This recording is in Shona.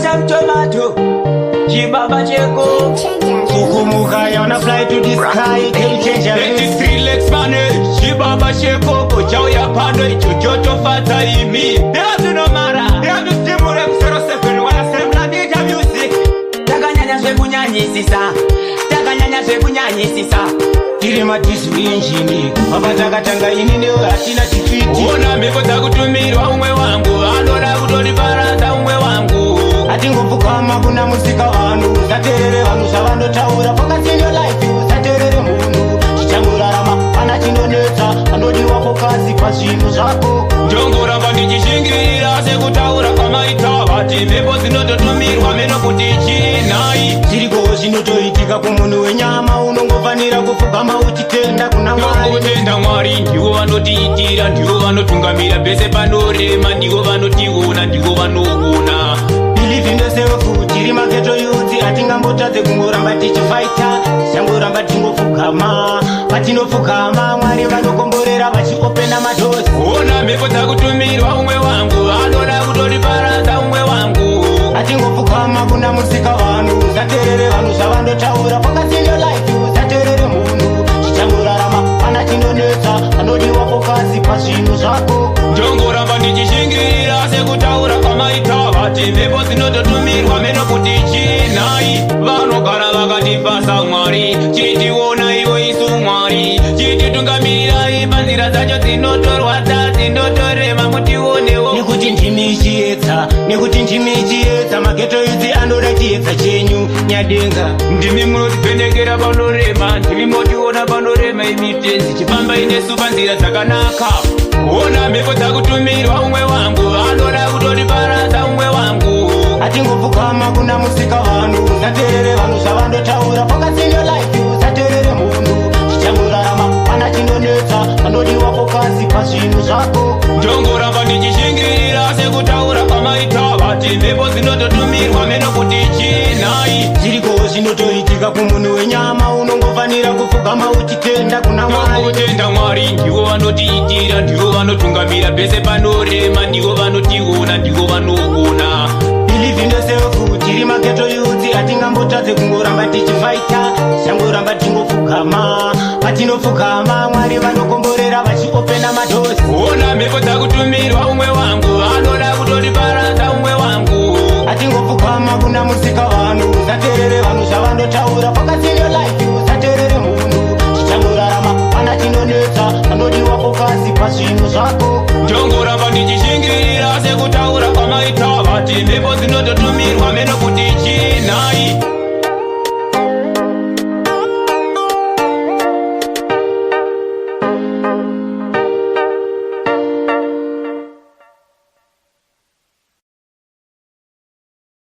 some tomato, Jibaba Cheko, Ukumuka yana fly to the sky, game changer. 23 legs money, Jibaba Cheko, Kochao ya pando, Chochoto fata imi. There's no mara, there's no stimule, Kusero Seven, Wana Semla, Deja Music. Takanyanya Sekunyanyi Sisa, Takanyanya Sekunyanyi Sisa. Kirima tisu injini, Mabazaka tanga inini atina tifiti. Una miko takutumirwa umwe wangu, Andola kutoli barata umwe wangu. Ati nguvu kama kuna musika wanu, Zaterere wanu savando taura, Focus in your life, Zaterere munu. Chichangura rama, anachinoneta, Anodiwa fokasi pasinu zako. Jongura bandi jishingirira, Sekutaura kama itabati. Mepo zinototumirwa meno kutichi Ziriko zinotoitika kumunu wenyama, Unongovanira kufukama uchitenda kuna mwari. Kutenda mwari, ndiwo vanotiitira, ndiwo vanotungamira pese panorema, ndiwo vanotiona, ndiwo vanogona. Believe in yourself, Chirima Ghetto Youth, atingambotadze kungoramba tichifighta, Shangoramba tingofukama, patinofukama, Mwari vanokomborera vachiopena madoors. Ona mhepo takutumirwa umwe wangu, Anoda kutori baraza umwe wangu. Atingofukama kuna musika wanu, Zaterere vanu zvavandotaura, Focus in your life, Zaterere munu. Chichangorarama, pana chinonetsa, Anodiwa fokasi pasvinhu zvako. Jongoramba ndichishingirira, Sekutaura kwamaita vati. Mhepo zinototumirwa meno kuti chinai. Vanogara vakatipasa Mwari, chitiona ivo isu Mwari. Chititungamirai panzira dzacho dzinotorwadza, dzinotorema mutionewo. Nekuti ndimi chiedza, Mageto Youth anoda chiedza chenyu, Nyadenga. Ndimi munotipendekera panorema, ndimi motiona panorema imitenzi. Chifamba inesu panzira dzakanaka. Ona mhepo dzakutumirwa umwe wangu, Anoda kutori baraza umwe wangu. Atingofukama kuna musika wanu, Zaterere vanu zvavandotaura, Focus in your life, Zaterere munu. Chichangorarama, pana chinonetsa, Anodiwa fokasi pasvinhu zvako. Jongoramba ndichishingirira, Sekutaura kwamaita vati. Mhepo zinototumirwa meno kuti chinai. Ziriko zvinotoitika kumunhu wenyama, Unongovanira kufukama uchitenda kuna Mwari. Kutenda Mwari, ndiwo vanotiitira, ndiwo vanotungamira pese panorema, ndiwo vanotiona, ndiwo vanogona. Believe in yourself, Chirima Ghetto Youth, atingambotadze kungoramba tichifighta, Shangoramba tingofukama, patinofukama, Mwari vanokomborera vachiopena madoors. Ona mhepo dzakutumirwa umwe wangu, Anoda kutori baraza umwe wangu. Atingofukama kuna musika wanu, Zaterere vanu zvavandotaura, Focus in your life, Zaterere munu. Chichangorarama, pana chinonetsa, Anodiwa fokasi pasvinhu zvako. Jongoramba ndichishingirira, Sekutaura kwamaita vati. Mhepo zinototumirwa meno kuti chinai.